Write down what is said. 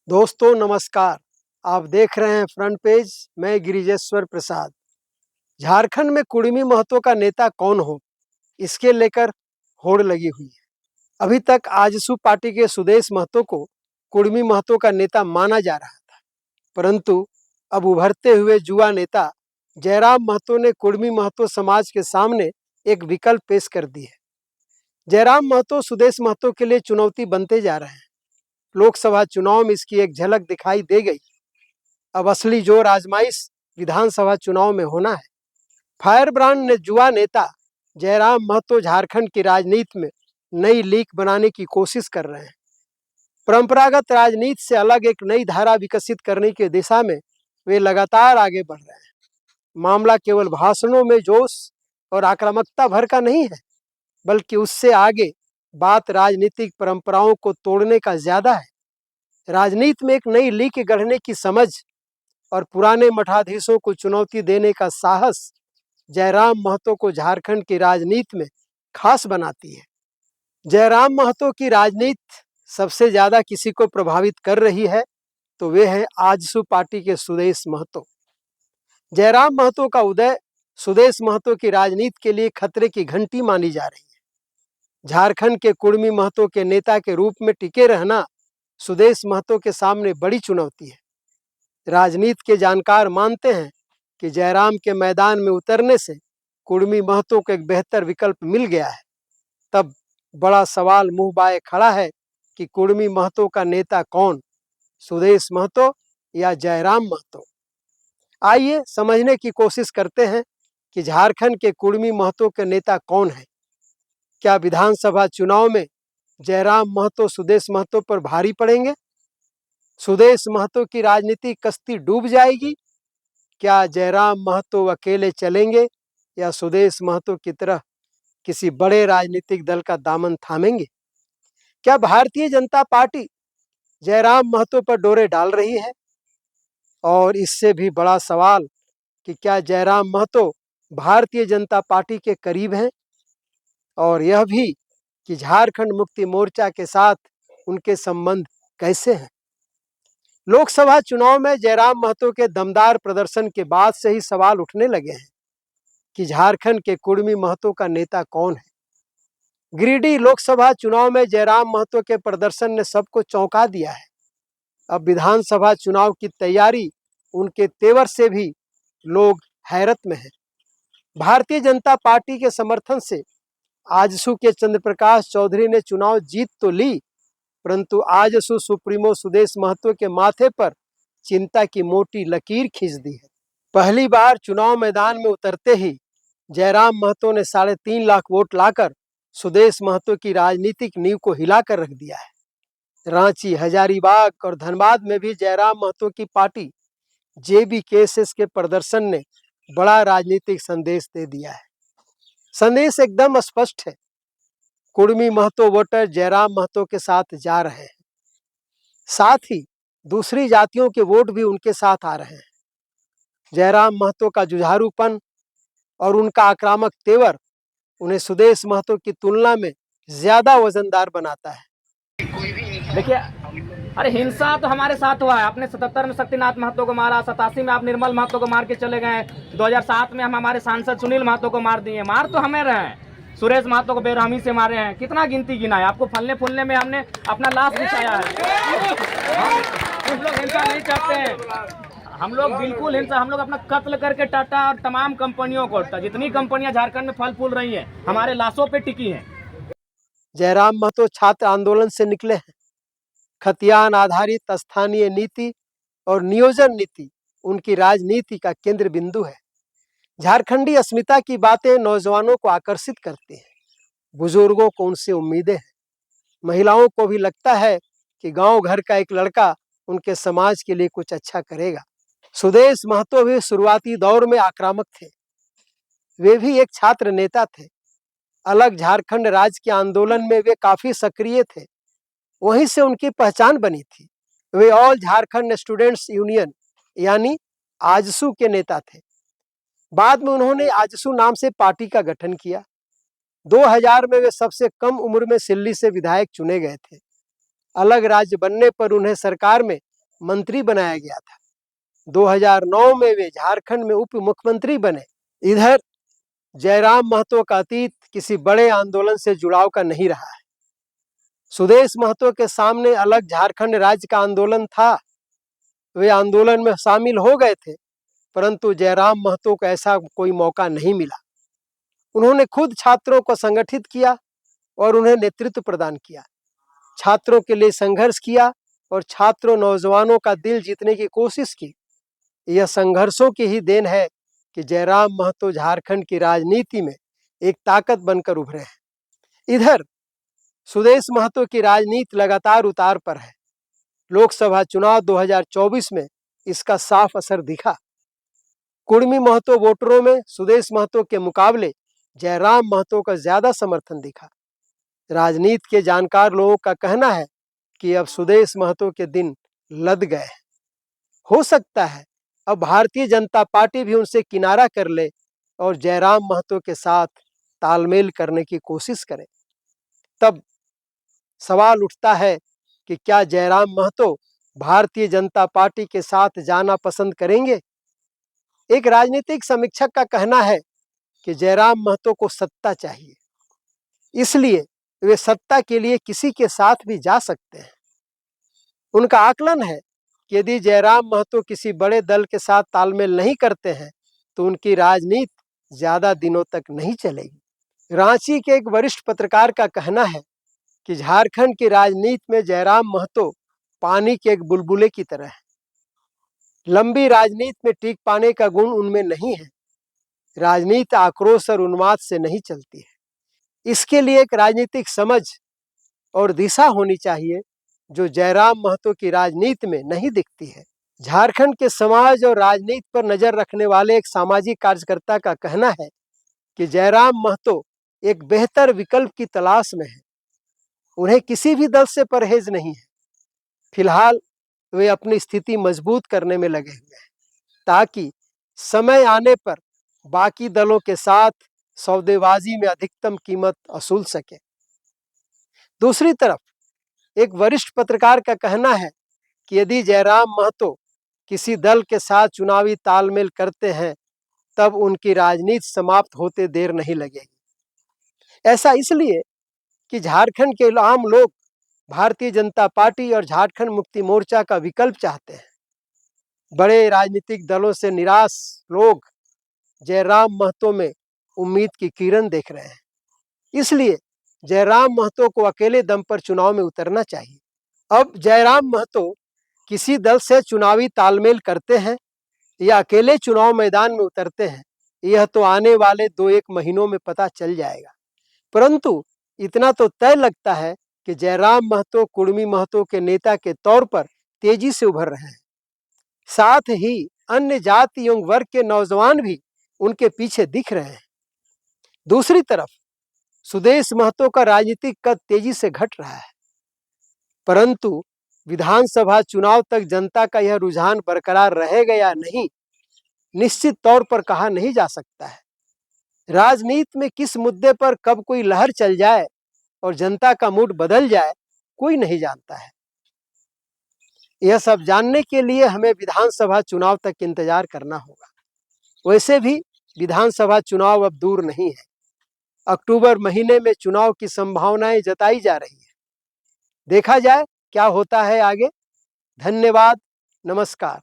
दोस्तों नमस्कार। आप देख रहे हैं फ्रंट पेज। मैं गिरिजेश्वर प्रसाद। झारखंड में कुर्मी महतो का नेता कौन हो, इसके लेकर होड़ लगी हुई है। अभी तक आजसू पार्टी के सुदेश महतो को कुर्मी महतो का नेता माना जा रहा था, परंतु अब उभरते हुए युवा नेता जयराम महतो ने कुर्मी महतो समाज के सामने एक विकल्प पेश कर दी है। जयराम महतो सुदेश महतो के लिए चुनौती बनते जा रहे हैं। लोकसभा चुनाव में इसकी एक झलक दिखाई दे गई। अब असली जोर आजमाइश विधानसभा चुनाव में होना है। फायर ब्रांड ने युवा नेता जयराम महतो झारखंड की राजनीति में नई लीक बनाने की कोशिश कर रहे हैं। परंपरागत राजनीति से अलग एक नई धारा विकसित करने की दिशा में वे लगातार आगे बढ़ रहे हैं। मामला केवल भाषणों में जोश और आक्रामकता भर का नहीं है, बल्कि उससे आगे बात राजनीतिक परंपराओं को तोड़ने का ज्यादा है। राजनीति में एक नई लीक गढ़ने की समझ और पुराने मठाधीशों को चुनौती देने का साहस जयराम महतो को झारखंड की राजनीति में खास बनाती है। जयराम महतो की राजनीति सबसे ज्यादा किसी को प्रभावित कर रही है तो वे हैं आजसू पार्टी के सुदेश महतो। जयराम महतो का उदय सुदेश महतो की राजनीति के लिए खतरे की घंटी मानी जा रही है। झारखंड के कुर्मी महतो के नेता के रूप में टिके रहना सुदेश महतो के सामने बड़ी चुनौती है। राजनीति के जानकार मानते हैं कि जयराम के मैदान में उतरने से कुर्मी महतो को एक बेहतर विकल्प मिल गया है। तब बड़ा सवाल मुंह बाए खड़ा है कि कुर्मी महतो का नेता कौन, सुदेश महतो या जयराम महतो। आइए समझने की कोशिश करते हैं कि झारखंड के कुर्मी महतो के नेता कौन है। क्या विधानसभा चुनाव में जयराम महतो सुदेश महतो पर भारी पड़ेंगे? सुदेश महतो की राजनीतिक कश्ती डूब जाएगी? क्या जयराम महतो अकेले चलेंगे या सुदेश महतो की तरह किसी बड़े राजनीतिक दल का दामन थामेंगे? क्या भारतीय जनता पार्टी जयराम महतो पर डोरे डाल रही है? और इससे भी बड़ा सवाल कि क्या जयराम महतो भारतीय जनता पार्टी के करीब हैं? और यह भी कि झारखंड मुक्ति मोर्चा के साथ उनके संबंध कैसे हैं? लोकसभा चुनाव में जयराम महतो के दमदार प्रदर्शन के बाद से ही सवाल उठने लगे हैं कि झारखंड के कुर्मी महतो का नेता कौन है। गिरिडीह लोकसभा चुनाव में जयराम महतो के प्रदर्शन ने सबको चौंका दिया है। अब विधानसभा चुनाव की तैयारी उनके तेवर से भी लोग हैरत में हैं। भारतीय जनता पार्टी के समर्थन से आजसू के चंद्रप्रकाश चौधरी ने चुनाव जीत तो ली, परंतु आजसू सुप्रीमो सुदेश महतो के माथे पर चिंता की मोटी लकीर खींच दी है। पहली बार चुनाव मैदान में उतरते ही जयराम महतो ने 3.5 लाख वोट लाकर सुदेश महतो की राजनीतिक नींव को हिलाकर रख दिया है। रांची, हजारीबाग और धनबाद में भी जयराम महतो की पार्टी JBKSS के प्रदर्शन ने बड़ा राजनीतिक संदेश दे दिया है। संदेश एकदम स्पष्ट है, कुर्मी महतो वोटर जयराम महतो के साथ जा रहे हैं, साथ ही दूसरी जातियों के वोट भी उनके साथ आ रहे हैं। जयराम महतो का जुझारूपन और उनका आक्रामक तेवर उन्हें सुदेश महतो की तुलना में ज्यादा वजनदार बनाता है। देखिए, अरे हिंसा तो हमारे साथ हुआ है। आपने 77 में शक्तिनाथ महतो को मारा, 87 में आप निर्मल महतो को मार के चले गए, 2007 में हम हमारे सांसद सुनील महतो को मार दिए। मार तो हमें रहे हैं, सुरेश महतो को बेरहमी से मारे हैं। कितना गिनती गिना है? आपको फलने फूलने में हमने अपना लाश बिछाया है। हम लोग हिंसा नहीं चाहते हैं, हम लोग बिल्कुल हिंसा, हम लोग अपना कत्ल करके टाटा और तमाम कंपनियों को, जितनी कंपनियां झारखंड में फल फूल रही हैं, हमारे लाशों पे टिकी हैं। जयराम महतो छात्र आंदोलन से निकले हैं। खतियान आधारित स्थानीय नीति और नियोजन नीति उनकी राजनीति का केंद्र बिंदु है। झारखंडी अस्मिता की बातें नौजवानों को आकर्षित करती हैं। बुजुर्गों को उनसे उम्मीदें हैं। महिलाओं को भी लगता है कि गांव घर का एक लड़का उनके समाज के लिए कुछ अच्छा करेगा। सुदेश महतो भी शुरुआती दौर में आक्रामक थे। वे भी एक छात्र नेता थे। अलग झारखंड राज्य के आंदोलन में वे काफी सक्रिय थे, वहीं से उनकी पहचान बनी थी। वे ऑल झारखंड स्टूडेंट्स यूनियन यानी आजसू के नेता थे। बाद में उन्होंने आजसू नाम से पार्टी का गठन किया। 2000 में वे सबसे कम उम्र में सिल्ली से विधायक चुने गए थे। अलग राज्य बनने पर उन्हें सरकार में मंत्री बनाया गया था। 2009 में वे झारखंड में उप मुख्यमंत्री बने। इधर जयराम महतो का अतीत किसी बड़े आंदोलन से जुड़ाव का नहीं रहा है। सुदेश महतो के सामने अलग झारखंड राज्य का आंदोलन था, वे आंदोलन में शामिल हो गए थे, परंतु जयराम महतो को ऐसा कोई मौका नहीं मिला। उन्होंने खुद छात्रों को संगठित किया और उन्हें नेतृत्व प्रदान किया, छात्रों के लिए संघर्ष किया और छात्रों नौजवानों का दिल जीतने की कोशिश की। यह संघर्षों की ही देन है कि जयराम महतो झारखंड की राजनीति में एक ताकत बनकर उभरे हैं। इधर सुदेश महतो की राजनीति लगातार उतार पर है। लोकसभा चुनाव 2024 में इसका साफ असर दिखा। कुर्मी महतो वोटरों में सुदेश महतो के मुकाबले जयराम महतो का ज्यादा समर्थन दिखा। राजनीति के जानकार लोगों का कहना है कि अब सुदेश महतो के दिन लद गए हैं। हो सकता है अब भारतीय जनता पार्टी भी उनसे किनारा कर ले और जयराम महतो के साथ तालमेल करने की कोशिश करे। तब सवाल उठता है कि क्या जयराम महतो भारतीय जनता पार्टी के साथ जाना पसंद करेंगे? एक राजनीतिक समीक्षक का कहना है कि जयराम महतो को सत्ता चाहिए, इसलिए वे सत्ता के लिए किसी के साथ भी जा सकते हैं। उनका आकलन है कि यदि जयराम महतो किसी बड़े दल के साथ तालमेल नहीं करते हैं तो उनकी राजनीति ज्यादा दिनों तक नहीं चलेगी। रांची के एक वरिष्ठ पत्रकार का कहना है कि झारखंड की राजनीति में जयराम महतो पानी के एक बुलबुले की तरह है। लंबी राजनीति में टिक पाने का गुण उनमें नहीं है। राजनीति आक्रोश और उन्माद से नहीं चलती है। इसके लिए एक राजनीतिक समझ और दिशा होनी चाहिए जो जयराम महतो की राजनीति में नहीं दिखती है। झारखंड के समाज और राजनीति पर नजर रखने वाले एक सामाजिक कार्यकर्ता का कहना है कि जयराम महतो एक बेहतर विकल्प की तलाश में है। उन्हें किसी भी दल से परहेज नहीं है। फिलहाल वे अपनी स्थिति मजबूत करने में लगे हुए हैं ताकि समय आने पर बाकी दलों के साथ सौदेबाजी में अधिकतम कीमत वसूल सके। दूसरी तरफ एक वरिष्ठ पत्रकार का कहना है कि यदि जयराम महतो किसी दल के साथ चुनावी तालमेल करते हैं तब उनकी राजनीति समाप्त होते देर नहीं लगेगी। ऐसा इसलिए कि झारखंड के आम लोग भारतीय जनता पार्टी और झारखंड मुक्ति मोर्चा का विकल्प चाहते हैं। बड़े राजनीतिक दलों से निराश लोग जयराम महतो में उम्मीद की किरण देख रहे हैं। इसलिए जयराम महतो को अकेले दम पर चुनाव में उतरना चाहिए। अब जयराम महतो किसी दल से चुनावी तालमेल करते हैं या अकेले चुनाव मैदान में उतरते हैं, यह तो आने वाले 2-1 महीनों में पता चल जाएगा। परंतु इतना तो तय लगता है कि जयराम महतो कुर्मी महतो के नेता के तौर पर तेजी से उभर रहे हैं। साथ ही अन्य जाति एवं वर्ग के नौजवान भी उनके पीछे दिख रहे हैं। दूसरी तरफ सुदेश महतो का राजनीतिक कद तेजी से घट रहा है, परंतु विधानसभा चुनाव तक जनता का यह रुझान बरकरार रहेगा या नहीं, निश्चित तौर पर कहा नहीं जा सकता है। राजनीति में किस मुद्दे पर कब कोई लहर चल जाए और जनता का मूड बदल जाए, कोई नहीं जानता है। यह सब जानने के लिए हमें विधानसभा चुनाव तक इंतजार करना होगा। वैसे भी विधानसभा चुनाव अब दूर नहीं है। अक्टूबर महीने में चुनाव की संभावनाएं जताई जा रही है। देखा जाए क्या होता है आगे। धन्यवाद, नमस्कार।